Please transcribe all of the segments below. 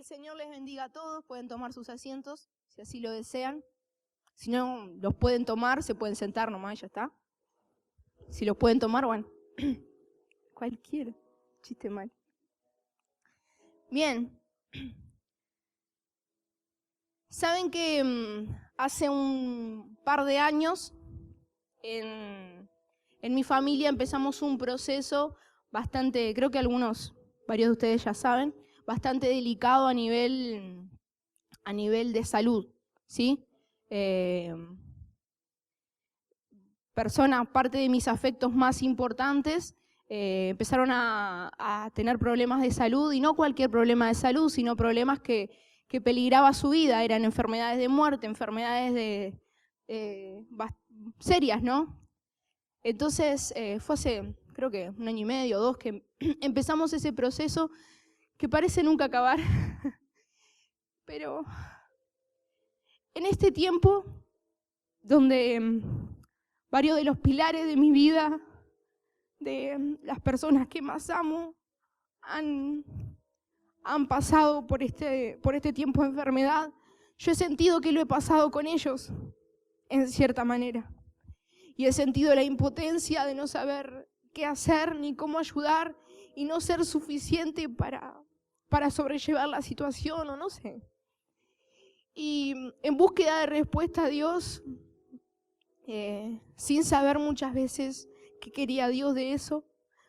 Señor les bendiga a todos, pueden tomar sus asientos, si así lo desean. Si no los pueden tomar, se pueden sentar nomás y ya está. Si los pueden tomar, bueno, cualquiera, chiste mal. Bien, saben que hace un par de años en mi familia empezamos un proceso bastante, creo que varios de ustedes ya saben, bastante delicado a nivel de salud, ¿sí? Personas, parte de mis afectos más importantes, empezaron a tener problemas de salud, y no cualquier problema de salud, sino problemas que peligraba su vida. Eran enfermedades de muerte, enfermedades serias, ¿no? Entonces, fue hace, creo que 1 año y medio, 2, que empezamos ese proceso que parece nunca acabar. Pero en este tiempo, donde varios de los pilares de mi vida, de las personas que más amo, han pasado por este tiempo de enfermedad, yo he sentido que lo he pasado con ellos, en cierta manera. Y he sentido la impotencia de no saber qué hacer ni cómo ayudar y no ser suficiente para sobrellevar la situación, o no sé. Y en búsqueda de respuesta a Dios, sin saber muchas veces qué quería Dios de eso,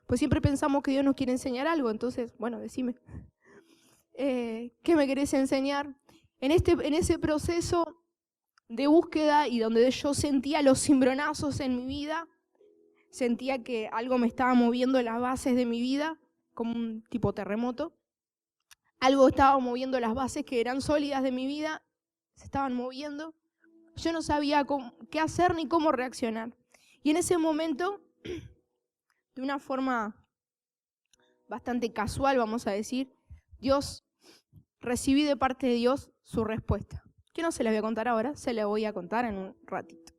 pues siempre pensamos que Dios nos quiere enseñar algo. Entonces, bueno, decime, ¿qué me querés enseñar? En ese proceso de búsqueda, y donde yo sentía los cimbronazos en mi vida, sentía que algo me estaba moviendo las bases de mi vida, como un tipo terremoto. Algo estaba moviendo las bases que eran sólidas de mi vida, se estaban moviendo. Yo no sabía qué hacer ni cómo reaccionar. Y en ese momento, de una forma bastante casual, vamos a decir, recibí de parte de Dios su respuesta. Que no se la voy a contar ahora, se la voy a contar en un ratito.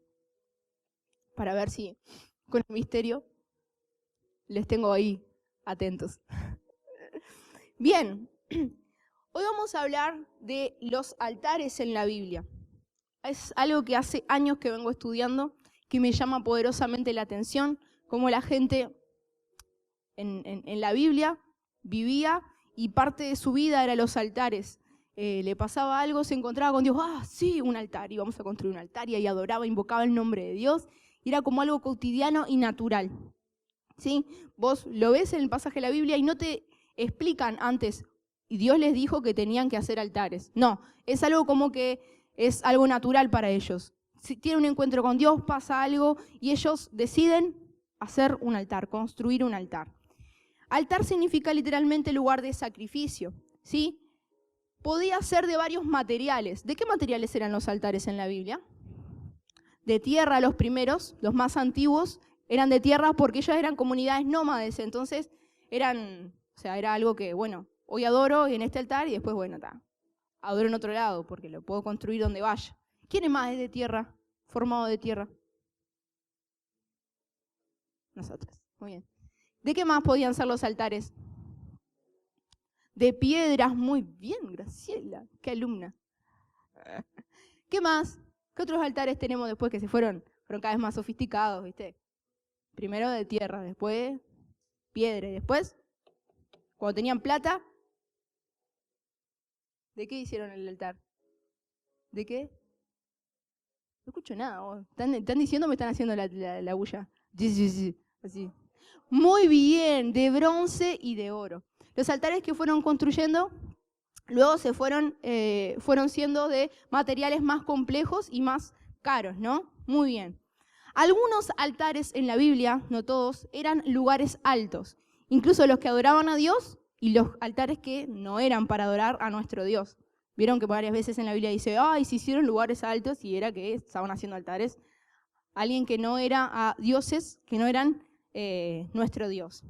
Para ver si con el misterio les tengo ahí atentos. Bien, hoy vamos a hablar de los altares en la Biblia. Es algo que hace años que vengo estudiando, que me llama poderosamente la atención, cómo la gente en la Biblia vivía y parte de su vida era los altares. Le pasaba algo, se encontraba con Dios, sí, un altar, y vamos a construir un altar, y ahí adoraba, invocaba el nombre de Dios, y era como algo cotidiano y natural, ¿sí? Vos lo ves en el pasaje de la Biblia y no te explican antes, y Dios les dijo que tenían que hacer altares. No, es algo como que es algo natural para ellos. Si tienen un encuentro con Dios, pasa algo, y ellos deciden hacer un altar, construir un altar. Altar significa literalmente lugar de sacrificio, ¿sí? Podía ser de varios materiales. ¿De qué materiales eran los altares en la Biblia? De tierra. Los primeros, los más antiguos, eran de tierra porque ellos eran comunidades nómades. Entonces era algo que, bueno, hoy adoro en este altar y después, bueno, adoro en otro lado porque lo puedo construir donde vaya. ¿Quién es más de tierra, formado de tierra? Nosotros. Muy bien. ¿De qué más podían ser los altares? De piedras. Muy bien, Graciela, qué alumna. ¿Qué más? ¿Qué otros altares tenemos después que fueron cada vez más sofisticados, viste? Primero de tierra, después piedra, y después, cuando tenían plata, ¿de qué hicieron el altar? ¿De qué? No escucho nada, vos. ¿Están diciendo o me están haciendo la bulla? Sí, así. Muy bien, de bronce y de oro. Los altares que fueron construyendo luego se fueron siendo de materiales más complejos y más caros, ¿no? Muy bien. Algunos altares en la Biblia, no todos, eran lugares altos. Incluso los que adoraban a Dios y los altares que no eran para adorar a nuestro Dios. Vieron que varias veces en la Biblia dice, se hicieron lugares altos, y era que estaban haciendo altares a alguien que no era, a dioses que no eran nuestro Dios.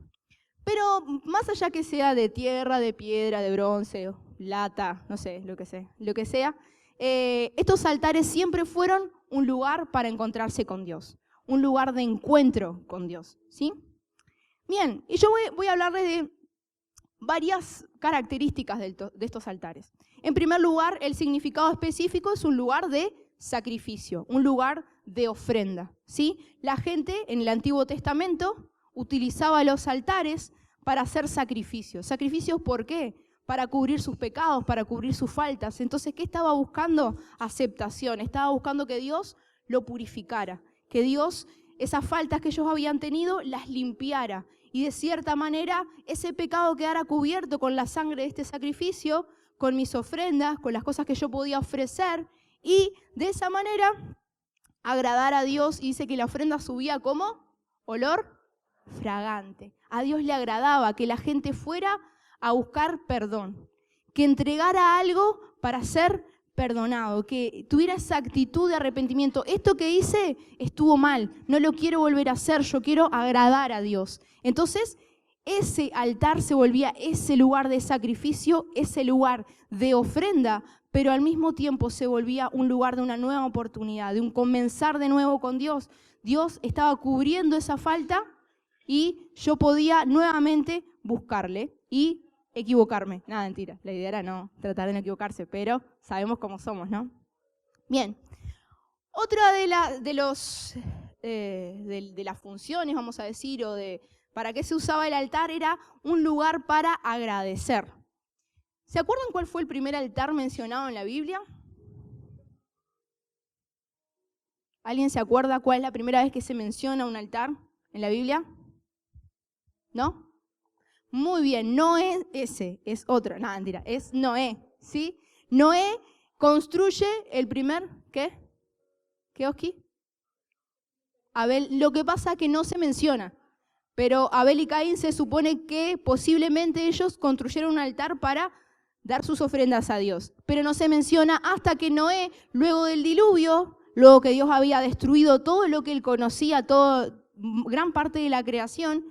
Pero más allá que sea de tierra, de piedra, de bronce, plata, no sé, lo que sea, estos altares siempre fueron un lugar para encontrarse con Dios, un lugar de encuentro con Dios, ¿sí? Bien, y yo voy a hablarles de varias características de estos altares. En primer lugar, el significado específico es un lugar de sacrificio, un lugar de ofrenda, ¿sí? La gente en el Antiguo Testamento utilizaba los altares para hacer sacrificios. ¿Sacrificios por qué? Para cubrir sus pecados, para cubrir sus faltas. Entonces, ¿qué estaba buscando? Aceptación. Estaba buscando que Dios lo purificara, que Dios, esas faltas que ellos habían tenido, las limpiara. Y de cierta manera, ese pecado quedara cubierto con la sangre de este sacrificio, con mis ofrendas, con las cosas que yo podía ofrecer. Y de esa manera, agradar a Dios. Y dice que la ofrenda subía como olor fragante. A Dios le agradaba que la gente fuera a buscar perdón, que entregara algo para ser perdonado, que tuviera esa actitud de arrepentimiento. Esto que hice estuvo mal, no lo quiero volver a hacer, yo quiero agradar a Dios. Entonces, ese altar se volvía ese lugar de sacrificio, ese lugar de ofrenda, pero al mismo tiempo se volvía un lugar de una nueva oportunidad, de un comenzar de nuevo con Dios. Dios estaba cubriendo esa falta y yo podía nuevamente buscarle y equivocarme. Nada, mentira. La idea era no tratar de no equivocarse, pero sabemos cómo somos, ¿no? Bien. Otra de las funciones, vamos a decir, o de para qué se usaba el altar, era un lugar para agradecer. ¿Se acuerdan cuál fue el primer altar mencionado en la Biblia? ¿Alguien se acuerda cuál es la primera vez que se menciona un altar en la Biblia? ¿No? Muy bien, no es ese, es otro. No, mentira, es Noé, ¿sí? Noé construye el primer, ¿qué? ¿Qué, Oski? Abel, lo que pasa es que no se menciona, pero Abel y Caín se supone que posiblemente ellos construyeron un altar para dar sus ofrendas a Dios, pero no se menciona hasta que Noé, luego del diluvio, luego que Dios había destruido todo lo que él conocía, gran parte de la creación,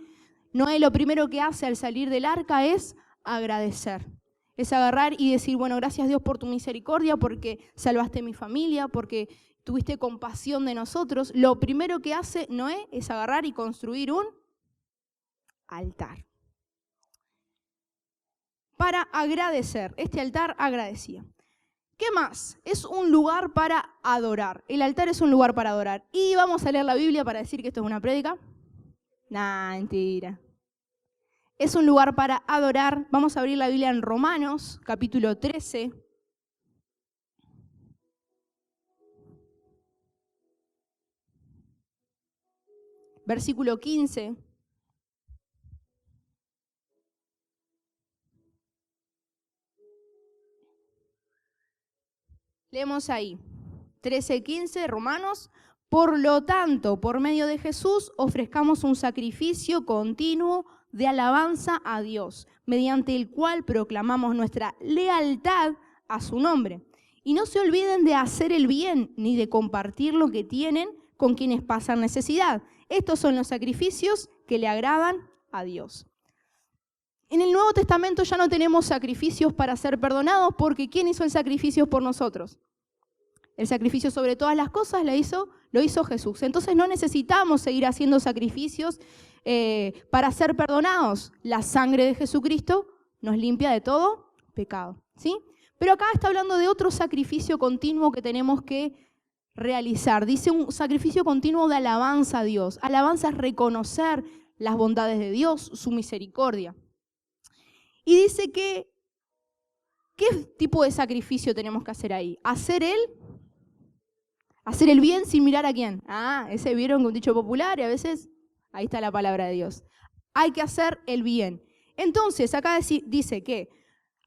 Noé lo primero que hace al salir del arca es agradecer. Es agarrar y decir, bueno, gracias Dios por tu misericordia, porque salvaste mi familia, porque tuviste compasión de nosotros. Lo primero que hace Noé es agarrar y construir un altar. Para agradecer. Este altar agradecía. ¿Qué más? Es un lugar para adorar. El altar es un lugar para adorar. Y vamos a leer la Biblia para decir que esto es una prédica. Nah, mentira. Es un lugar para adorar. Vamos a abrir la Biblia en Romanos, capítulo 13. Versículo 15. Leemos ahí. 13:15, Romanos. Por lo tanto, por medio de Jesús, ofrezcamos un sacrificio continuo de alabanza a Dios, mediante el cual proclamamos nuestra lealtad a su nombre. Y no se olviden de hacer el bien, ni de compartir lo que tienen con quienes pasan necesidad. Estos son los sacrificios que le agradan a Dios. En el Nuevo Testamento ya no tenemos sacrificios para ser perdonados, porque ¿quién hizo el sacrificio por nosotros? El sacrificio sobre todas las cosas lo hizo Jesús. Entonces no necesitamos seguir haciendo sacrificios para ser perdonados. La sangre de Jesucristo nos limpia de todo pecado, ¿sí? Pero acá está hablando de otro sacrificio continuo que tenemos que realizar. Dice un sacrificio continuo de alabanza a Dios. Alabanza es reconocer las bondades de Dios, su misericordia. Y dice que, ¿qué tipo de sacrificio tenemos que hacer ahí? Hacer el bien sin mirar a quién. Ese vieron un dicho popular y a veces ahí está la palabra de Dios. Hay que hacer el bien. Entonces, acá dice que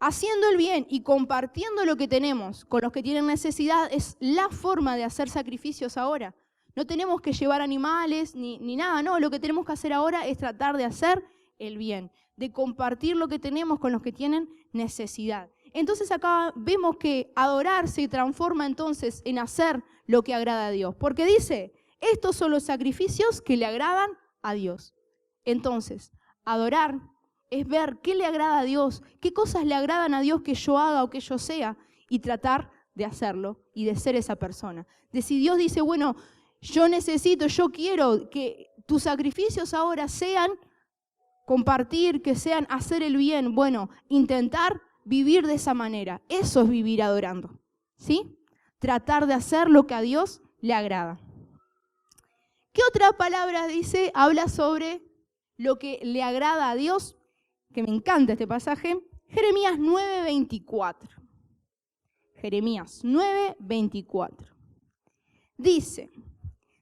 haciendo el bien y compartiendo lo que tenemos con los que tienen necesidad es la forma de hacer sacrificios ahora. No tenemos que llevar animales ni nada, no. Lo que tenemos que hacer ahora es tratar de hacer el bien, de compartir lo que tenemos con los que tienen necesidad. Entonces acá vemos que adorar se transforma entonces en hacer lo que agrada a Dios. Porque dice, estos son los sacrificios que le agradan a Dios. Entonces, adorar es ver qué le agrada a Dios, qué cosas le agradan a Dios que yo haga o que yo sea, y tratar de hacerlo y de ser esa persona. De si Dios dice, bueno, yo quiero que tus sacrificios ahora sean compartir, que sean hacer el bien. Bueno, intentar vivir de esa manera. Eso es vivir adorando, ¿sí? Tratar de hacer lo que a Dios le agrada. ¿Qué otra palabra dice? Habla sobre lo que le agrada a Dios, que me encanta este pasaje. Jeremías 9:24. Jeremías 9:24. Dice,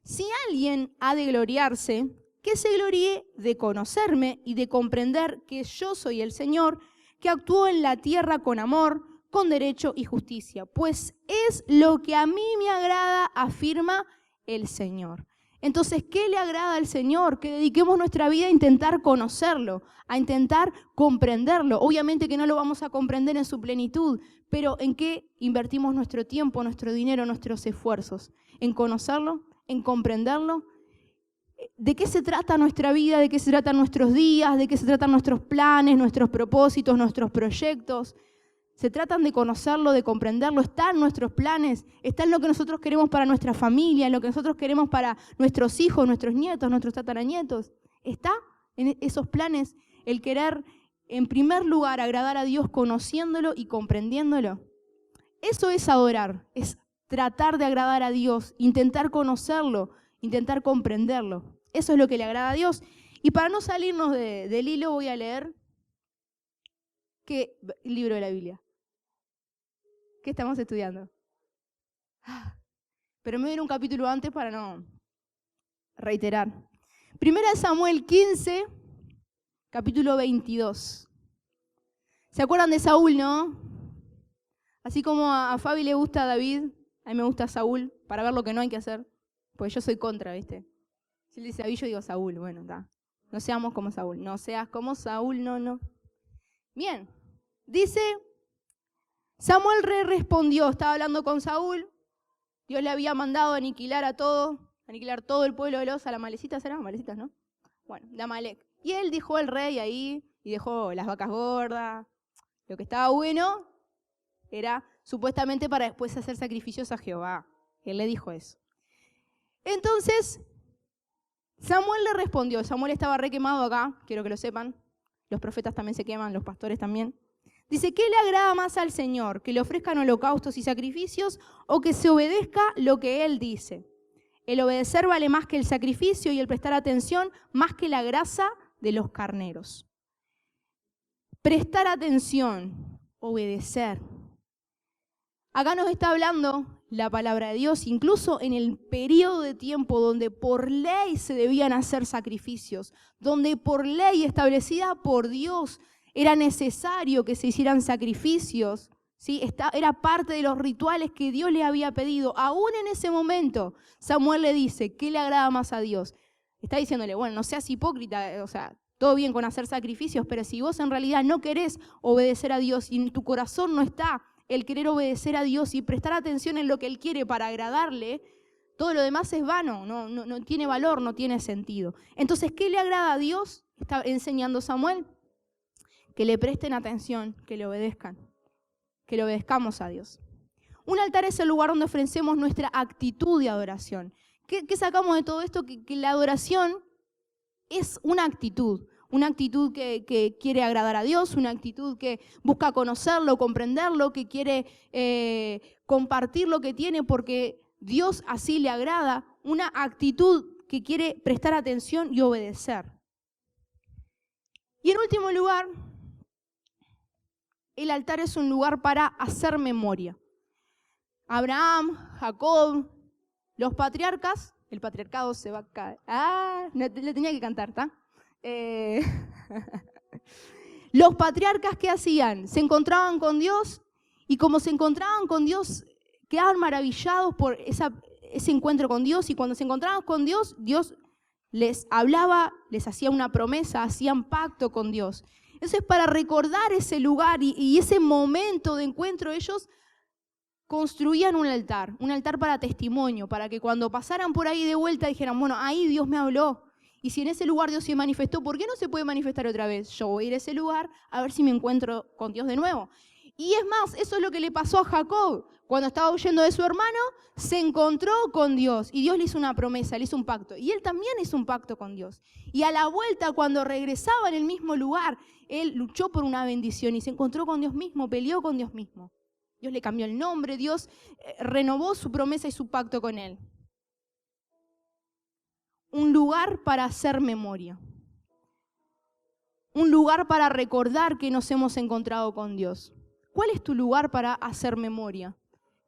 si alguien ha de gloriarse, que se gloríe de conocerme y de comprender que yo soy el Señor, que actúo en la tierra con amor, con derecho y justicia, pues es lo que a mí me agrada, afirma el Señor. Entonces, ¿qué le agrada al Señor? Que dediquemos nuestra vida a intentar conocerlo, a intentar comprenderlo. Obviamente que no lo vamos a comprender en su plenitud, pero ¿en qué invertimos nuestro tiempo, nuestro dinero, nuestros esfuerzos? ¿En conocerlo? ¿En comprenderlo? ¿De qué se trata nuestra vida? ¿De qué se tratan nuestros días? ¿De qué se tratan nuestros planes, nuestros propósitos, nuestros proyectos? Se tratan de conocerlo, de comprenderlo. Está en nuestros planes, está en lo que nosotros queremos para nuestra familia, en lo que nosotros queremos para nuestros hijos, nuestros nietos, nuestros tataranietos. Está en esos planes el querer, en primer lugar, agradar a Dios conociéndolo y comprendiéndolo. Eso es adorar, es tratar de agradar a Dios, intentar conocerlo, intentar comprenderlo. Eso es lo que le agrada a Dios. Y para no salirnos del hilo, voy a leer ¿qué libro de la Biblia? ¿Qué estamos estudiando? Pero me voy a ir un capítulo antes para no reiterar. Primera de Samuel 15, capítulo 22. ¿Se acuerdan de Saúl, no? Así como a Fabi le gusta David, a mí me gusta Saúl, para ver lo que no hay que hacer. Porque yo soy contra, ¿viste? Si él dice David, yo digo Saúl. Bueno, está. No seamos como Saúl. No seas como Saúl, no. Bien. Dice, Samuel respondió, estaba hablando con Saúl, Dios le había mandado aniquilar todo el pueblo de los amalecitas, ¿eran amalecitas, no? Bueno, de Amalec. Y él dejó al rey ahí y dejó las vacas gordas. Lo que estaba bueno era supuestamente para después hacer sacrificios a Jehová. Él le dijo eso. Entonces, Samuel le respondió, Samuel estaba re quemado acá, quiero que lo sepan, los profetas también se queman, los pastores también. Dice, ¿qué le agrada más al Señor? ¿Que le ofrezcan holocaustos y sacrificios o que se obedezca lo que Él dice? El obedecer vale más que el sacrificio y el prestar atención más que la grasa de los carneros. Prestar atención, obedecer. Acá nos está hablando la palabra de Dios, incluso en el periodo de tiempo donde por ley se debían hacer sacrificios, donde por ley establecida por Dios era necesario que se hicieran sacrificios, ¿sí? Era parte de los rituales que Dios le había pedido. Aún en ese momento, Samuel le dice, ¿qué le agrada más a Dios? Está diciéndole, bueno, no seas hipócrita, o sea, todo bien con hacer sacrificios, pero si vos en realidad no querés obedecer a Dios y en tu corazón no está el querer obedecer a Dios y prestar atención en lo que Él quiere para agradarle, todo lo demás es vano, no tiene valor, no tiene sentido. Entonces, ¿qué le agrada a Dios? Está enseñando Samuel. Que le presten atención, que le obedezcan, que le obedezcamos a Dios. Un altar es el lugar donde ofrecemos nuestra actitud de adoración. ¿Qué sacamos de todo esto? Que la adoración es una actitud que quiere agradar a Dios, una actitud que busca conocerlo, comprenderlo, que quiere compartir lo que tiene porque Dios así le agrada, una actitud que quiere prestar atención y obedecer. Y en último lugar, el altar es un lugar para hacer memoria. Abraham, Jacob, los patriarcas, el patriarcado se va a caer. Le tenía que cantar, ¿está? Los patriarcas, ¿qué hacían? Se encontraban con Dios y como se encontraban con Dios, quedaban maravillados por ese encuentro con Dios y cuando se encontraban con Dios, Dios les hablaba, les hacía una promesa, hacían pacto con Dios. Entonces, para recordar ese lugar y ese momento de encuentro, ellos construían un altar para testimonio, para que cuando pasaran por ahí de vuelta dijeran, bueno, ahí Dios me habló. Y si en ese lugar Dios se manifestó, ¿por qué no se puede manifestar otra vez? Yo voy a ir a ese lugar a ver si me encuentro con Dios de nuevo. Y es más, eso es lo que le pasó a Jacob. Cuando estaba huyendo de su hermano, se encontró con Dios y Dios le hizo una promesa, le hizo un pacto. Y él también hizo un pacto con Dios. Y a la vuelta, cuando regresaba en el mismo lugar, él luchó por una bendición y se encontró con Dios mismo, peleó con Dios mismo. Dios le cambió el nombre, Dios renovó su promesa y su pacto con él. Un lugar para hacer memoria. Un lugar para recordar que nos hemos encontrado con Dios. ¿Cuál es tu lugar para hacer memoria?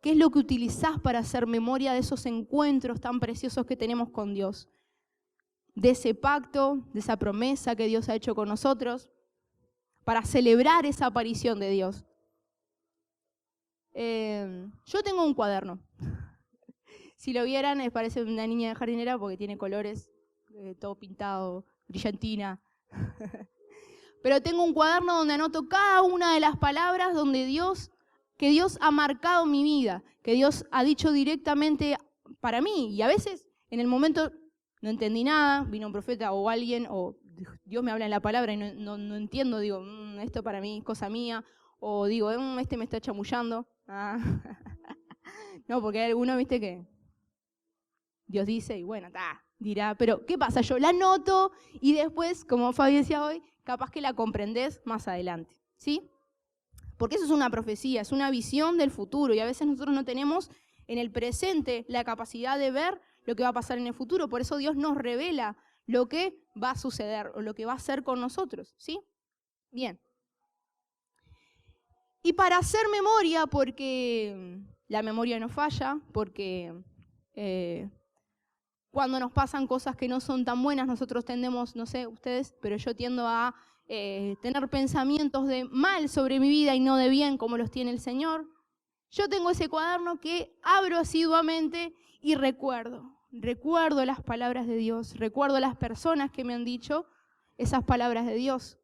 ¿Qué es lo que utilizás para hacer memoria de esos encuentros tan preciosos que tenemos con Dios? De ese pacto, de esa promesa que Dios ha hecho con nosotros, para celebrar esa aparición de Dios. Yo tengo un cuaderno. Si lo vieran, parece una niña de jardinera porque tiene colores, todo pintado, brillantina. Pero tengo un cuaderno donde anoto cada una de las palabras que Dios ha marcado mi vida, que Dios ha dicho directamente para mí. Y a veces, en el momento, no entendí nada, vino un profeta o alguien, o Dios me habla en la palabra y no entiendo, digo, esto para mí es cosa mía, o digo, este me está chamullando. Ah. No, porque hay algunos, viste, que Dios dice, y bueno, dirá, pero ¿qué pasa? Yo la anoto y después, como Fabi decía hoy, capaz que la comprendés más adelante, ¿sí? Porque eso es una profecía, es una visión del futuro y a veces nosotros no tenemos en el presente la capacidad de ver lo que va a pasar en el futuro. Por eso Dios nos revela lo que va a suceder o lo que va a hacer con nosotros, ¿sí? Bien. Y para hacer memoria, porque la memoria no falla, porque cuando nos pasan cosas que no son tan buenas, nosotros tendemos, no sé ustedes, pero yo tiendo a tener pensamientos de mal sobre mi vida y no de bien como los tiene el Señor. Yo tengo ese cuaderno que abro asiduamente y recuerdo las palabras de Dios, recuerdo las personas que me han dicho esas palabras de Dios.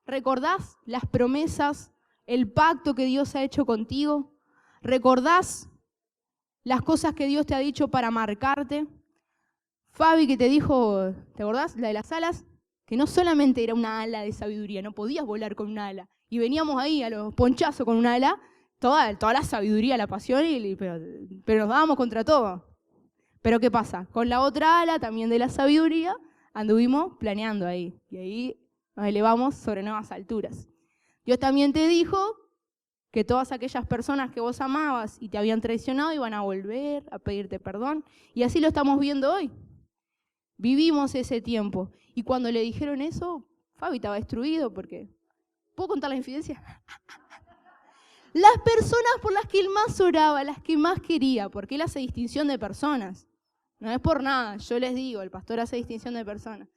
¿Recordás las promesas, el pacto que Dios ha hecho contigo? ¿Recordás las cosas que Dios te ha dicho para marcarte? Fabi que te dijo, ¿te acordás? La de las alas, que no solamente era una ala de sabiduría, no podías volar con una ala. Y veníamos ahí a los ponchazos con una ala, toda la sabiduría, la pasión, pero nos dábamos contra todo. Pero ¿qué pasa? Con la otra ala, también de la sabiduría, anduvimos planeando ahí. Y ahí nos elevamos sobre nuevas alturas. Dios también te dijo que todas aquellas personas que vos amabas y te habían traicionado iban a volver a pedirte perdón. Y así lo estamos viendo hoy. Vivimos ese tiempo. Y cuando le dijeron eso, Fabi estaba destruido porque... ¿Puedo contar la infidencia? Las personas por las que él más oraba, las que más quería, porque él hace distinción de personas. No es por nada, yo les digo, el pastor hace distinción de personas.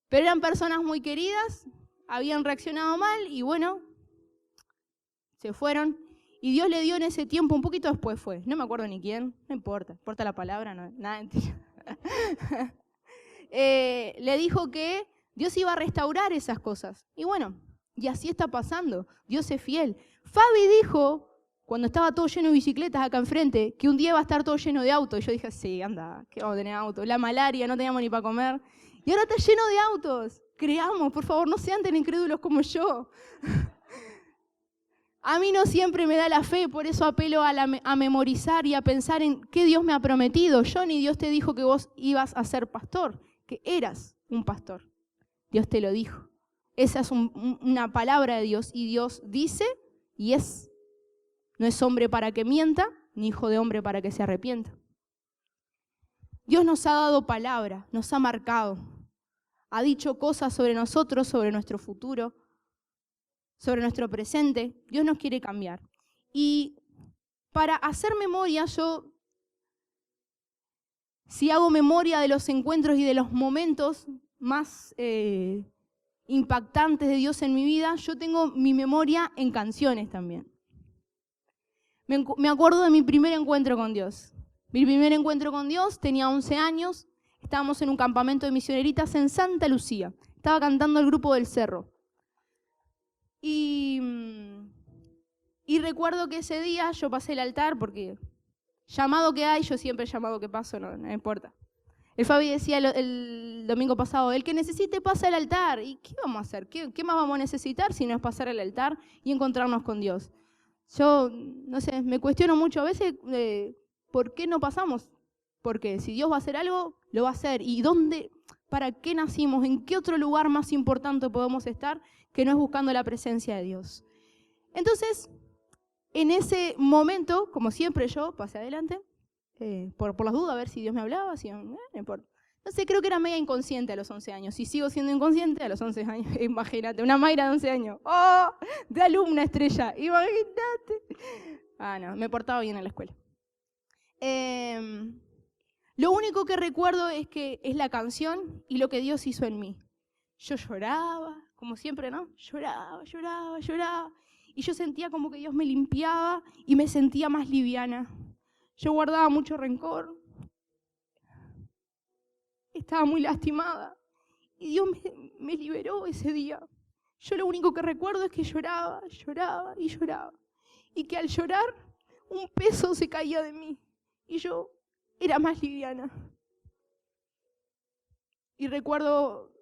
Pero eran personas muy queridas, habían reaccionado mal y bueno, se fueron. Y Dios le dio en ese tiempo, un poquito después fue, no me acuerdo ni quién, no importa la palabra, no, nada, mentira. Le dijo que Dios iba a restaurar esas cosas. Y bueno, y así está pasando. Dios es fiel. Fabi dijo, cuando estaba todo lleno de bicicletas acá enfrente, que un día iba a estar todo lleno de autos. Y yo dije, sí, anda, que vamos a tener autos. La malaria, no teníamos ni para comer. Y ahora está lleno de autos. Creamos, por favor, no sean tan incrédulos como yo. A mí no siempre me da la fe, por eso apelo a memorizar y a pensar en qué Dios me ha prometido. Yo ni Dios te dijo que vos ibas a ser pastor, que eras un pastor. Dios te lo dijo. Esa es una palabra de Dios y Dios dice y es. No es hombre para que mienta, ni hijo de hombre para que se arrepienta. Dios nos ha dado palabra, nos ha marcado. Ha dicho cosas sobre nosotros, sobre nuestro futuro, sobre nuestro presente. Dios nos quiere cambiar. Y para hacer memoria, si hago memoria de los encuentros y de los momentos más impactantes de Dios en mi vida, yo tengo mi memoria en canciones también. Me acuerdo de mi primer encuentro con Dios. Mi primer encuentro con Dios, tenía 11 años, estábamos en un campamento de misioneritas en Santa Lucía. Estaba cantando el grupo del Cerro. Y recuerdo que ese día yo pasé el altar porque llamado que hay, yo siempre llamado que paso, no importa. El Fabi decía el domingo pasado, el que necesite pasa al altar. ¿Y qué vamos a hacer? ¿Qué más vamos a necesitar si no es pasar al altar y encontrarnos con Dios? Yo, no sé, me cuestiono mucho a veces por qué no pasamos. Porque si Dios va a hacer algo, lo va a hacer. ¿Y dónde, para qué nacimos? ¿En qué otro lugar más importante podemos estar que no es buscando la presencia de Dios? Entonces, en ese momento, como siempre yo, pasé adelante, por las dudas, a ver si Dios me hablaba, si no importa. No sé, creo que era media inconsciente a los 11 años. Si sigo siendo inconsciente a los 11 años, imagínate, una Mayra de 11 años. ¡Oh! De alumna estrella, imagínate. No, me portaba bien en la escuela. Lo único que recuerdo es la canción y lo que Dios hizo en mí. Yo lloraba, como siempre, ¿no? Lloraba. Y yo sentía como que Dios me limpiaba y me sentía más liviana. Yo guardaba mucho rencor. Estaba muy lastimada. Y Dios me liberó ese día. Yo lo único que recuerdo es que lloraba. Y que al llorar, un peso se caía de mí. Y yo era más liviana. Y recuerdo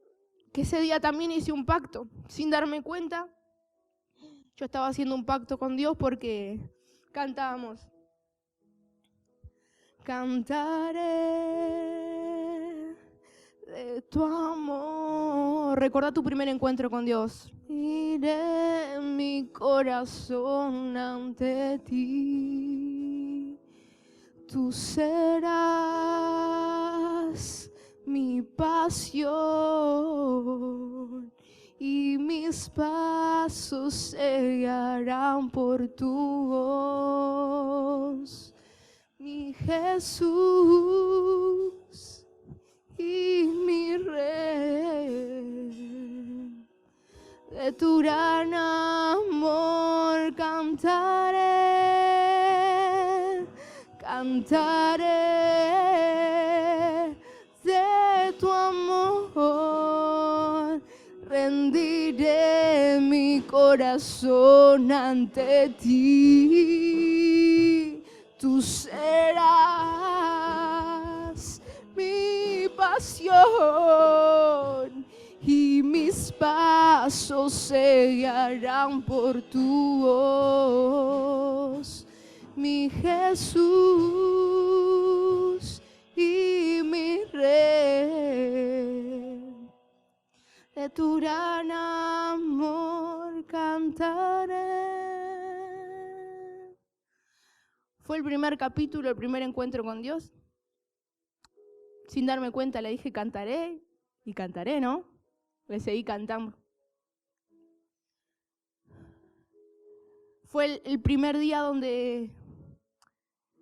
que ese día también hice un pacto, sin darme cuenta. Yo estaba haciendo un pacto con Dios porque cantábamos. Cantaré de tu amor. Recordá tu primer encuentro con Dios. Iré mi corazón ante ti. Tú serás mi pasión y mis pasos se guiarán por tu voz. Mi Jesús y mi Rey, de tu gran amor cantaré, de tu amor, rendiré mi corazón ante ti. Tú serás mi pasión y mis pasos se guiarán por tu voz. Mi Jesús y mi Rey, de tu gran amor cantaré. Fue el primer capítulo, el primer encuentro con Dios. Sin darme cuenta le dije cantaré, y cantaré, ¿no? Le seguí cantando. Fue el primer día donde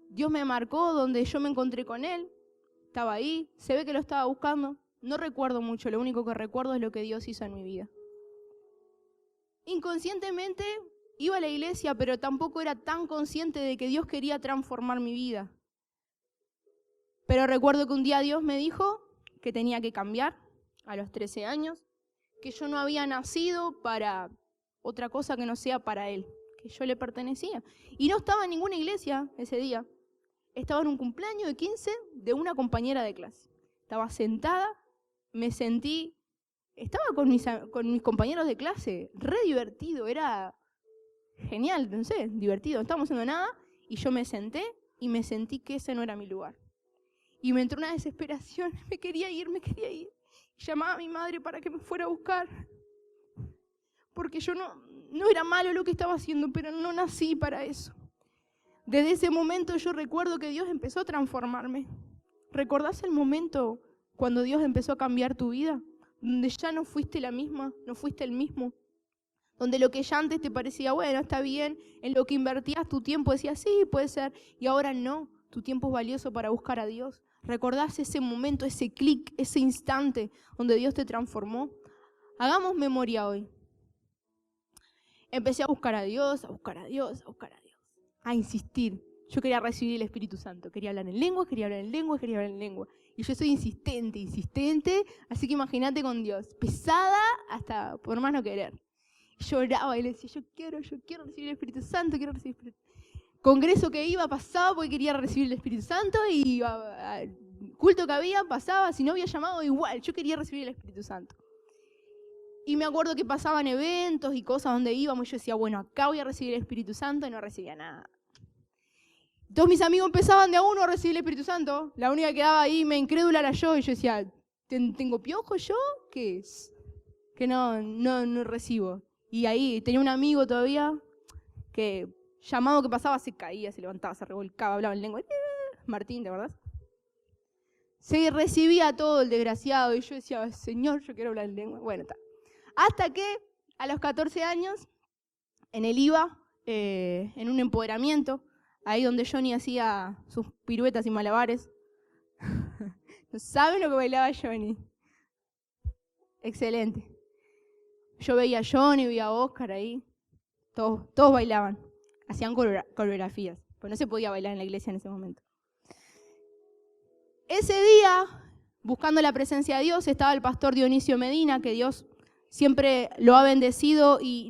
Dios me marcó, donde yo me encontré con Él. Estaba ahí, se ve que lo estaba buscando. No recuerdo mucho, lo único que recuerdo es lo que Dios hizo en mi vida. Inconscientemente iba a la iglesia, pero tampoco era tan consciente de que Dios quería transformar mi vida. Pero recuerdo que un día Dios me dijo que tenía que cambiar a los 13 años, que yo no había nacido para otra cosa que no sea para Él, que yo le pertenecía. Y no estaba en ninguna iglesia ese día. Estaba en un cumpleaños de 15 de una compañera de clase. Estaba sentada, me sentí, estaba con mis compañeros de clase, re divertido, era genial, no sé, divertido, no estábamos haciendo nada, y yo me senté y me sentí que ese no era mi lugar. Y me entró una desesperación, me quería ir. Y llamaba a mi madre para que me fuera a buscar. Porque yo no era malo lo que estaba haciendo, pero no nací para eso. Desde ese momento yo recuerdo que Dios empezó a transformarme. ¿Recordás el momento cuando Dios empezó a cambiar tu vida? Donde ya no fuiste la misma, no fuiste el mismo. Donde lo que ya antes te parecía, bueno, está bien, en lo que invertías tu tiempo decías, sí, puede ser, y ahora no, tu tiempo es valioso para buscar a Dios. ¿Recordás ese momento, ese clic, ese instante donde Dios te transformó? Hagamos memoria hoy. Empecé a buscar a Dios, a insistir. Yo quería recibir el Espíritu Santo, quería hablar en lenguas. Y yo soy insistente, así que imagínate con Dios, pesada hasta por más no querer. Lloraba y le decía, yo quiero recibir el Espíritu Santo, quiero recibir el Espíritu Santo. Congreso que iba, pasaba porque quería recibir el Espíritu Santo y iba culto que había, pasaba, si no había llamado, igual, yo quería recibir el Espíritu Santo. Y me acuerdo que pasaban eventos y cosas donde íbamos, y yo decía, bueno, acá voy a recibir el Espíritu Santo, y no recibía nada. Todos mis amigos empezaban de a uno a recibir el Espíritu Santo, la única que quedaba ahí, me incrédula era yo, y yo decía, ¿tengo piojo yo? ¿Qué es? Que no recibo. Y ahí tenía un amigo todavía que, llamado que pasaba, se caía, se levantaba, se revolcaba, hablaba en lengua. Martín, ¿te acordás? Se recibía todo el desgraciado, y yo decía, Señor, yo quiero hablar en lengua. Bueno, está. Hasta que a los 14 años, en el IVA, en un empoderamiento, ahí donde Johnny hacía sus piruetas y malabares. ¿No saben lo que bailaba Johnny? Excelente. Yo veía a Johnny, veía a Oscar ahí. Todos bailaban. Hacían coreografías. Pues no se podía bailar en la iglesia en ese momento. Ese día, buscando la presencia de Dios, estaba el pastor Dionisio Medina, que Dios siempre lo ha bendecido y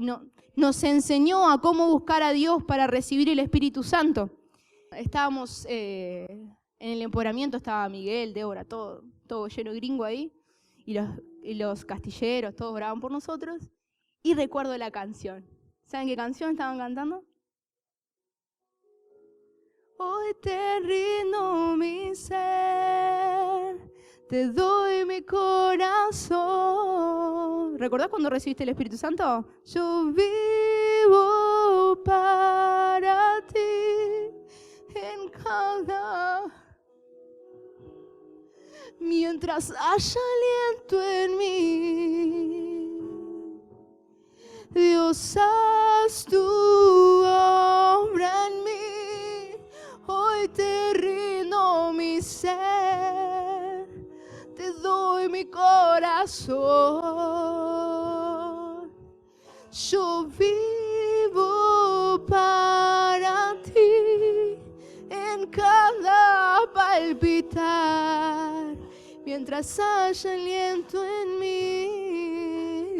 nos enseñó a cómo buscar a Dios para recibir el Espíritu Santo. Estábamos en el empoderamiento, estaba Miguel, Débora, todo lleno de gringo ahí, y los castilleros, todos oraban por nosotros, y recuerdo la canción. ¿Saben qué canción estaban cantando? Hoy te rindo mi ser, te doy mi corazón. ¿Recordás cuando recibiste el Espíritu Santo? Yo vivo para ti en cada... Mientras haya aliento en mí, Dios, haz tu obra en mí. Hoy te rindo mi ser, te doy mi corazón. Yo vivo para ti en cada palpitar, mientras haya aliento en mí,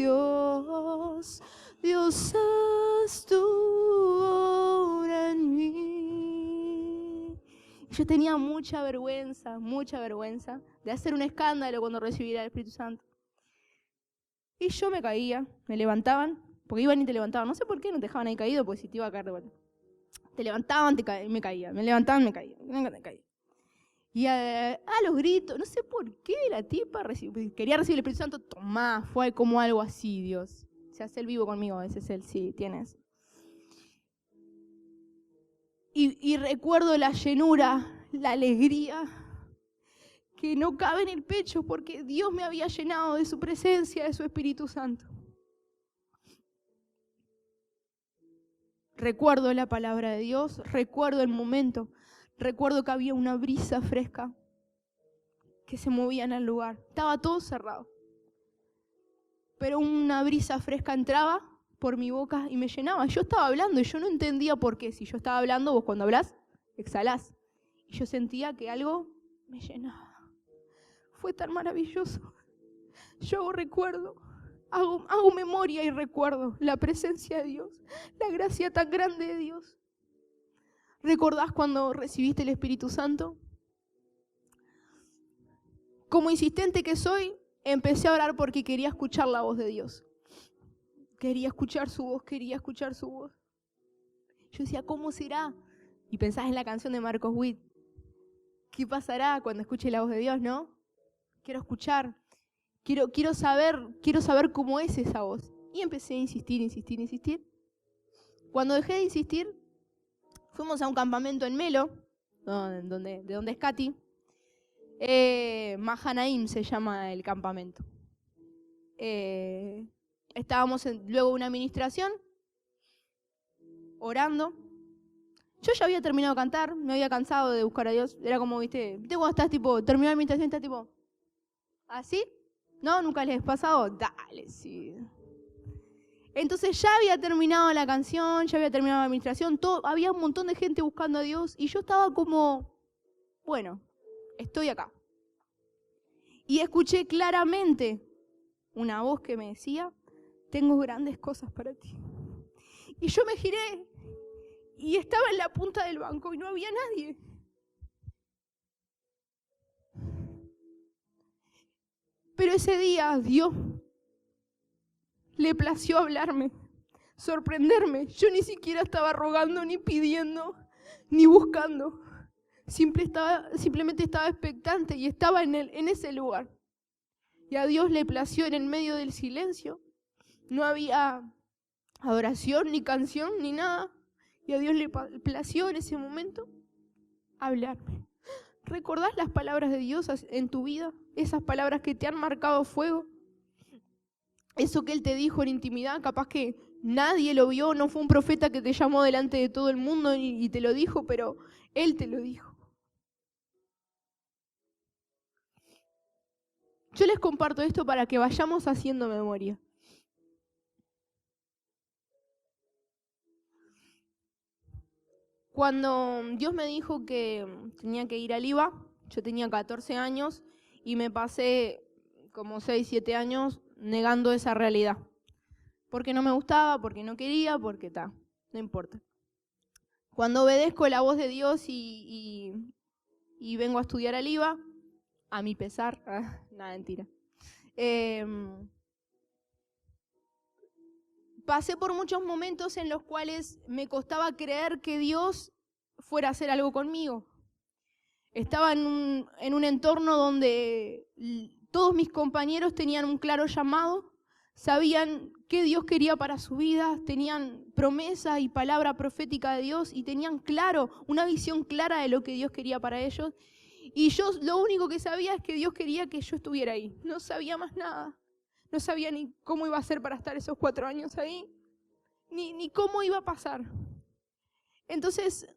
Dios, haz tu obra en mí. Yo tenía mucha vergüenza de hacer un escándalo cuando recibiera el Espíritu Santo. Y yo me caía, me levantaban, porque iban y te levantaban. No sé por qué no te dejaban ahí caído, porque si te iba a caer de vuelta. Te levantaban, me caía. Me levantaban, me caía. Y a los gritos, no sé por qué la tipa quería recibir el Espíritu Santo. Tomá, fue como algo así, Dios. Se hace el vivo conmigo, ese es él, sí, tienes. Y recuerdo la llenura, la alegría, que no cabe en el pecho porque Dios me había llenado de su presencia, de su Espíritu Santo. Recuerdo la palabra de Dios, recuerdo el momento, recuerdo que había una brisa fresca que se movía en el lugar. Estaba todo cerrado, pero una brisa fresca entraba por mi boca y me llenaba. Yo estaba hablando y yo no entendía por qué. Si yo estaba hablando, vos cuando hablás, exhalás. Y yo sentía que algo me llenaba. Fue tan maravilloso. Yo recuerdo, hago memoria y recuerdo la presencia de Dios, la gracia tan grande de Dios. ¿Recordás cuando recibiste el Espíritu Santo? Como insistente que soy, empecé a orar porque quería escuchar la voz de Dios. Quería escuchar su voz, quería escuchar su voz. Yo decía, ¿cómo será? Y pensás en la canción de Marcos Witt. ¿Qué pasará cuando escuche la voz de Dios, no? Quiero escuchar, quiero saber cómo es esa voz. Y empecé a insistir. Cuando dejé de insistir, fuimos a un campamento en Melo, de donde es Katy. Mahanaim se llama el campamento. Estábamos luego de una administración, orando. Yo ya había terminado de cantar, me había cansado de buscar a Dios. Era como, ¿viste cuando estás tipo, terminó la administración, estás tipo, ¿así? ¿No? ¿Nunca les ha pasado? Dale, sí. Entonces ya había terminado la canción, ya había terminado la administración, había un montón de gente buscando a Dios y yo estaba como, bueno, estoy acá. Y escuché claramente una voz que me decía, tengo grandes cosas para ti. Y yo me giré y estaba en la punta del banco y no había nadie. Pero ese día Dios le plació hablarme, sorprenderme. Yo ni siquiera estaba rogando, ni pidiendo, ni buscando. Simplemente estaba expectante y estaba en ese lugar. Y a Dios le plació en el medio del silencio. No había adoración, ni canción, ni nada. Y a Dios le plació en ese momento hablarme. ¿Recordás las palabras de Dios en tu vida? Esas palabras que te han marcado fuego. Eso que Él te dijo en intimidad, capaz que nadie lo vio, no fue un profeta que te llamó delante de todo el mundo y te lo dijo, pero Él te lo dijo. Yo les comparto esto para que vayamos haciendo memoria. Cuando Dios me dijo que tenía que ir al IVA, yo tenía 14 años y me pasé como 6, 7 años negando esa realidad. Porque no me gustaba, porque no quería, porque no importa. Cuando obedezco la voz de Dios y vengo a estudiar al IVA, a mi pesar, nada, mentira. Pasé por muchos momentos en los cuales me costaba creer que Dios fuera a hacer algo conmigo. Estaba en un entorno donde todos mis compañeros tenían un claro llamado, sabían qué Dios quería para su vida, tenían promesa y palabra profética de Dios y tenían una visión clara de lo que Dios quería para ellos. Y yo lo único que sabía es que Dios quería que yo estuviera ahí. No sabía más nada. No sabía ni cómo iba a ser para estar esos 4 años ahí, ni cómo iba a pasar. Entonces,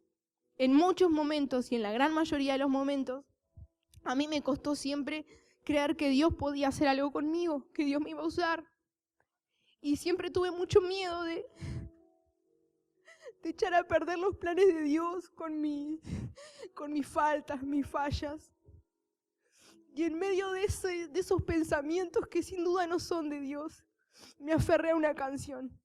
en muchos momentos y en la gran mayoría de los momentos, a mí me costó siempre creer que Dios podía hacer algo conmigo, que Dios me iba a usar. Y siempre tuve mucho miedo de echar a perder los planes de Dios con mis faltas, mis fallas. Y en medio de esos pensamientos que sin duda no son de Dios, me aferré a una canción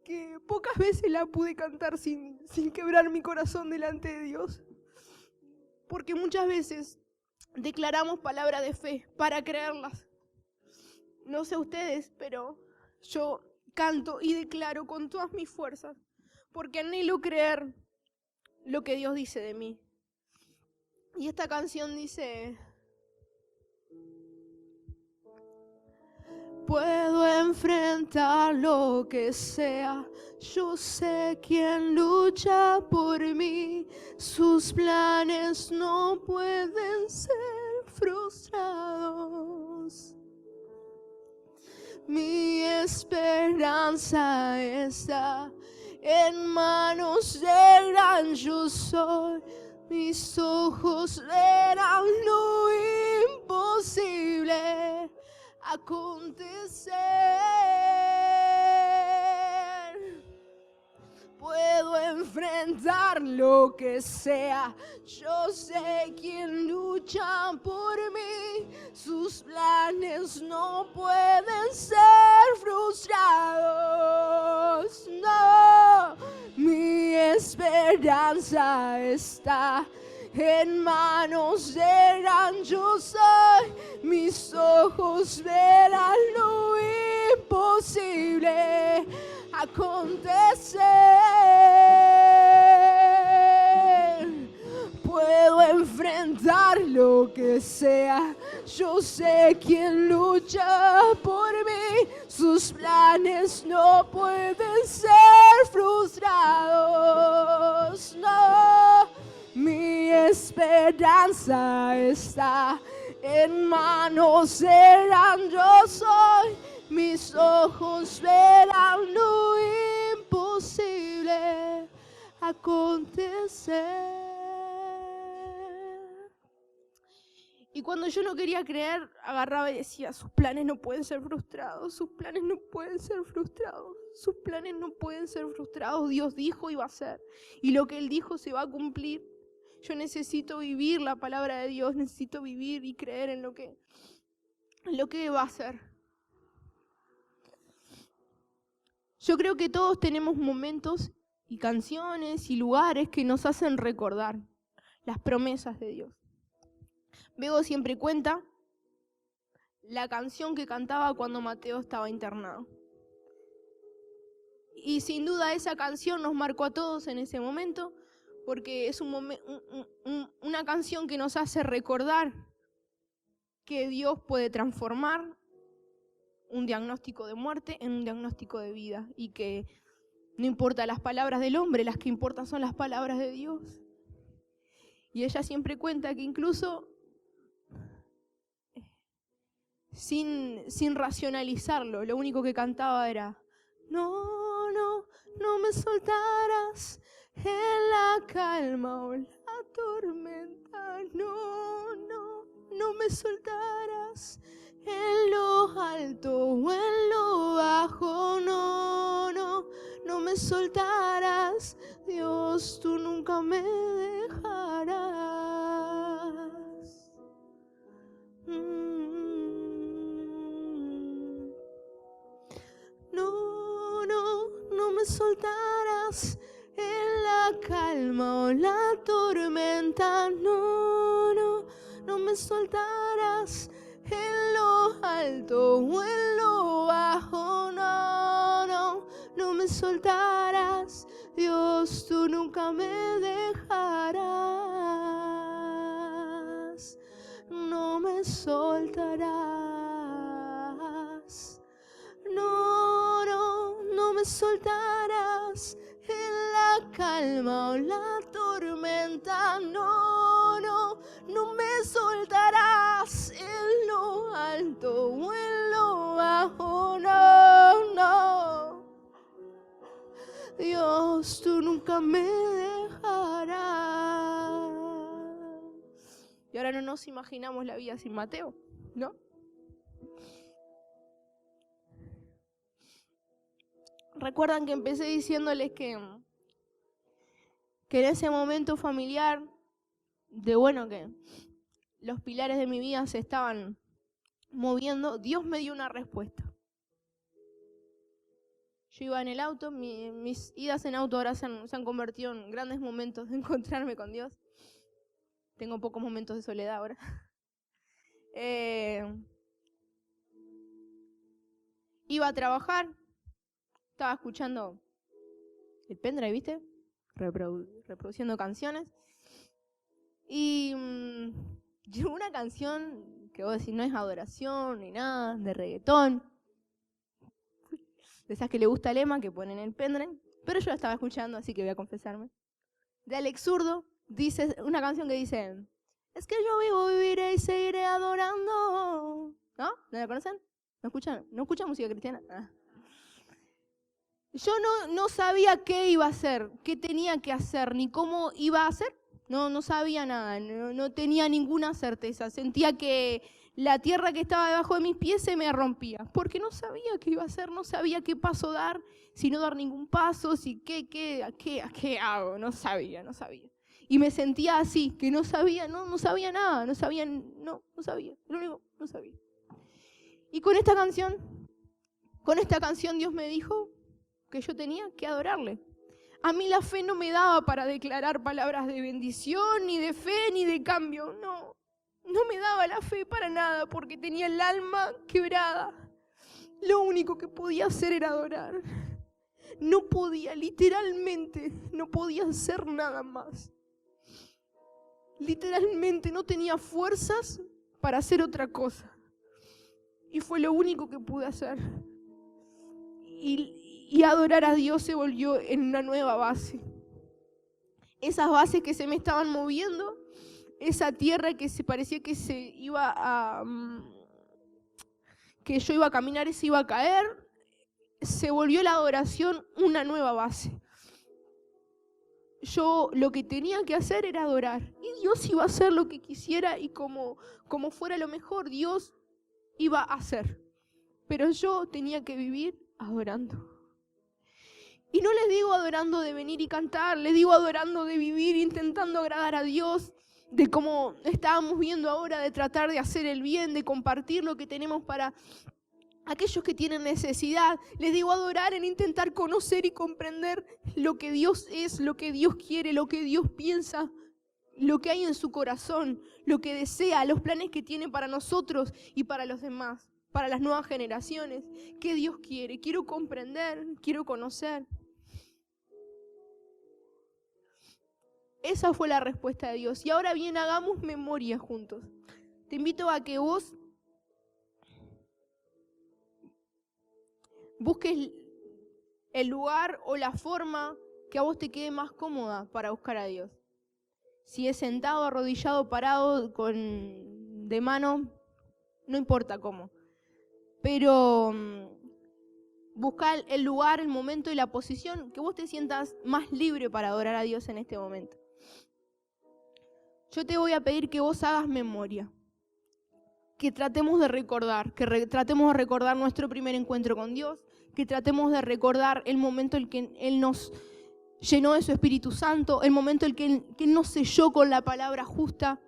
que pocas veces la pude cantar sin quebrar mi corazón delante de Dios. Porque muchas veces declaramos palabras de fe para creerlas. No sé ustedes, pero yo canto y declaro con todas mis fuerzas, porque anhelo creer lo que Dios dice de mí. Y esta canción dice: puedo enfrentar lo que sea, yo sé quién lucha por mí, sus planes no pueden ser frustrados. Mi esperanza está en manos del gran yo soy. Mis ojos verán lo imposible acontecer. Puedo enfrentar lo que sea, yo sé quién lucha por mí, sus planes no pueden ser frustrados. No, mi esperanza está en manos del gran yo soy, mis ojos verán lo imposible acontecer. Puedo enfrentar lo que sea, yo sé quién lucha por mí, sus planes no pueden ser frustrados. No, mi esperanza está en manos del gran yo soy, mis ojos verán lo imposible acontecer. Y cuando yo no quería creer, agarraba y decía: sus planes no pueden ser frustrados, sus planes no pueden ser frustrados, sus planes no pueden ser frustrados. Dios dijo y va a ser, y lo que Él dijo se va a cumplir. Yo necesito vivir la palabra de Dios, necesito vivir y creer en lo que va a hacer. Yo creo que todos tenemos momentos y canciones y lugares que nos hacen recordar las promesas de Dios. Bego siempre cuenta la canción que cantaba cuando Mateo estaba internado. Y sin duda esa canción nos marcó a todos en ese momento, porque es una canción que nos hace recordar que Dios puede transformar un diagnóstico de muerte en un diagnóstico de vida, y que no importa las palabras del hombre, las que importan son las palabras de Dios. Y ella siempre cuenta que incluso sin racionalizarlo, lo único que cantaba era: no, no, no me soltarás en la calma o la tormenta, no, no, no me soltarás en lo alto o en lo bajo, no, no, no me soltarás, Dios, tú nunca me dejarás. No, no, no me soltarás en la calma o la tormenta, no, no, no me soltarás en lo alto o en lo bajo, no, no, no me soltarás, Dios, tú nunca me dejarás, no me soltarás, no, no, no me soltarás en la calma o la tormenta, no, no, no me soltarás en lo alto o en lo bajo, no, no, Dios, tú nunca me dejarás. Y ahora no nos imaginamos la vida sin Mateo, ¿no? Recuerdan que empecé diciéndoles que en ese momento familiar, que los pilares de mi vida se estaban moviendo, Dios me dio una respuesta. Yo iba en el auto, mis idas en auto ahora se han convertido en grandes momentos de encontrarme con Dios. Tengo pocos momentos de soledad ahora. Iba a trabajar, estaba escuchando el pendrive, ¿viste? Reproduciendo canciones. Y llegó una canción que vos decís no es adoración ni nada, de reggaetón. De esas que le gusta el Emma, que ponen el pendrive. Pero yo la estaba escuchando, así que voy a confesarme. De Alex Zurdo, dice una canción que dice: es que yo vivo, viviré y seguiré adorando. ¿No? ¿No la conocen? ¿No escuchan música cristiana? Ah. Yo no sabía qué iba a hacer, qué tenía que hacer, ni cómo iba a hacer. No sabía nada, no tenía ninguna certeza. Sentía que la tierra que estaba debajo de mis pies se me rompía, porque no sabía qué iba a hacer, no sabía qué paso dar, si no dar ningún paso, si qué hago, no sabía. Y me sentía así, que no sabía nada, no sabía, lo único, no sabía. Y con esta canción Dios me dijo que yo tenía que adorarle. A mí la fe no me daba para declarar palabras de bendición, ni de fe, ni de cambio. No me daba la fe para nada, porque tenía el alma quebrada. Lo único que podía hacer era adorar. No podía, literalmente, no podía hacer nada más. Literalmente no tenía fuerzas para hacer otra cosa. Y fue lo único que pude hacer. Y adorar a Dios se volvió en una nueva base. Esas bases que se me estaban moviendo, esa tierra que se parecía que que yo iba a caminar y se iba a caer, se volvió la adoración una nueva base. Yo lo que tenía que hacer era adorar. Y Dios iba a hacer lo que quisiera y como fuera lo mejor, Dios iba a hacer. Pero yo tenía que vivir adorando. Y no les digo adorando de venir y cantar, les digo adorando de vivir, intentando agradar a Dios, de como estábamos viendo ahora, de tratar de hacer el bien, de compartir lo que tenemos para aquellos que tienen necesidad. Les digo adorar en intentar conocer y comprender lo que Dios es, lo que Dios quiere, lo que Dios piensa, lo que hay en su corazón, lo que desea, los planes que tiene para nosotros y para los demás, para las nuevas generaciones. ¿Qué Dios quiere? Quiero comprender, quiero conocer. Esa fue la respuesta de Dios. Y ahora bien, hagamos memoria juntos. Te invito a que vos busques el lugar o la forma que a vos te quede más cómoda para buscar a Dios. Si es sentado, arrodillado, parado, de mano, no importa cómo. Pero busca el lugar, el momento y la posición que vos te sientas más libre para adorar a Dios en este momento. Yo te voy a pedir que vos hagas memoria, que tratemos de recordar, tratemos de recordar nuestro primer encuentro con Dios, que tratemos de recordar el momento en que Él nos llenó de su Espíritu Santo, el momento en que Él nos selló con la palabra justa,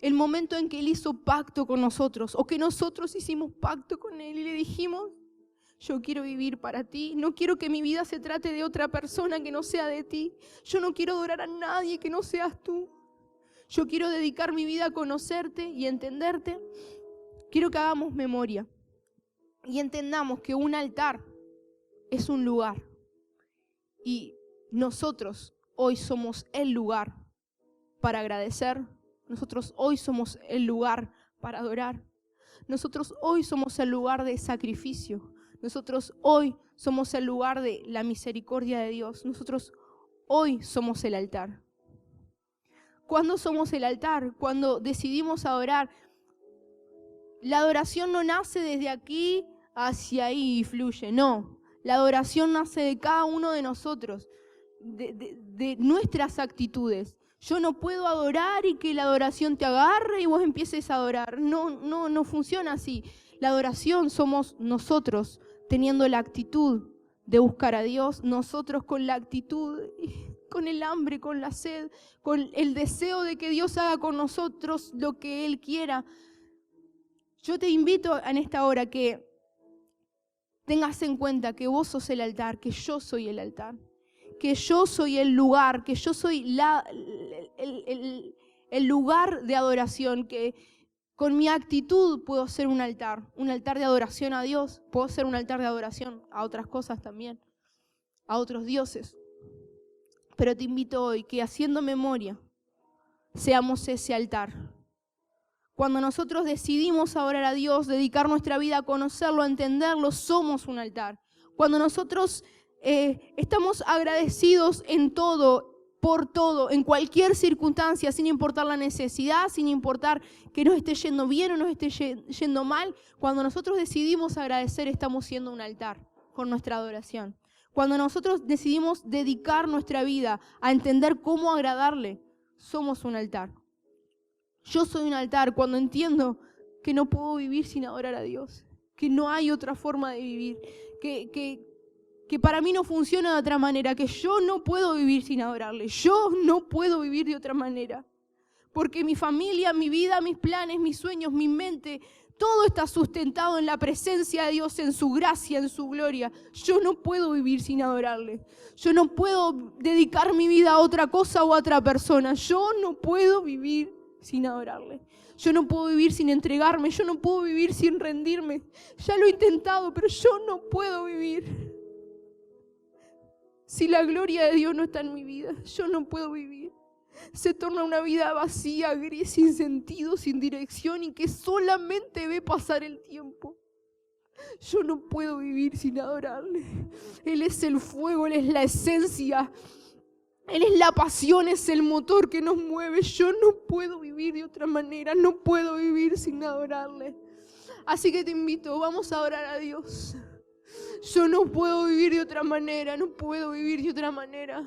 el momento en que Él hizo pacto con nosotros, o que nosotros hicimos pacto con Él y le dijimos: yo quiero vivir para ti, no quiero que mi vida se trate de otra persona que no sea de ti, yo no quiero adorar a nadie que no seas tú, yo quiero dedicar mi vida a conocerte y entenderte. Quiero que hagamos memoria y entendamos que un altar es un lugar y nosotros hoy somos el lugar para agradecer, nosotros hoy somos el lugar para adorar, nosotros hoy somos el lugar de sacrificio, nosotros hoy somos el lugar de la misericordia de Dios, nosotros hoy somos el altar. ¿Cuándo somos el altar? Cuando decidimos adorar. La adoración no nace desde aquí hacia ahí y fluye, no. La adoración nace de cada uno de nosotros, de nuestras actitudes. Yo no puedo adorar y que la adoración te agarre y vos empieces a adorar. No funciona así. La adoración somos nosotros teniendo la actitud de buscar a Dios, nosotros con la actitud, con el hambre, con la sed, con el deseo de que Dios haga con nosotros lo que Él quiera. Yo te invito en esta hora que tengas en cuenta que vos sos el altar, que yo soy el altar, que yo soy el lugar, que yo soy el lugar de adoración, que con mi actitud puedo ser un altar de adoración a Dios, puedo ser un altar de adoración a otras cosas también, a otros dioses. Pero te invito hoy que haciendo memoria seamos ese altar. Cuando nosotros decidimos adorar a Dios, dedicar nuestra vida a conocerlo, a entenderlo, somos un altar. Cuando nosotros estamos agradecidos en todo, por todo, en cualquier circunstancia, sin importar la necesidad, sin importar que nos esté yendo bien o nos esté yendo mal, cuando nosotros decidimos agradecer, estamos siendo un altar con nuestra adoración. Cuando nosotros decidimos dedicar nuestra vida a entender cómo agradarle, somos un altar. Yo soy un altar cuando entiendo que no puedo vivir sin adorar a Dios, que no hay otra forma de vivir, que para mí no funciona de otra manera, que yo no puedo vivir sin adorarle, yo no puedo vivir de otra manera, porque mi familia, mi vida, mis planes, mis sueños, mi mente, todo está sustentado en la presencia de Dios, en su gracia, en su gloria. Yo no puedo vivir sin adorarle. Yo no puedo dedicar mi vida a otra cosa o a otra persona. Yo no puedo vivir sin adorarle. Yo no puedo vivir sin entregarme. Yo no puedo vivir sin rendirme. Ya lo he intentado, pero yo no puedo vivir. Si la gloria de Dios no está en mi vida, yo no puedo vivir. Se torna una vida vacía, gris, sin sentido, sin dirección y que solamente ve pasar el tiempo. Yo no puedo vivir sin adorarle. Él es el fuego, Él es la esencia, Él es la pasión, es el motor que nos mueve. Yo no puedo vivir de otra manera, no puedo vivir sin adorarle. Así que te invito, vamos a adorar a Dios. Yo no puedo vivir de otra manera, no puedo vivir de otra manera.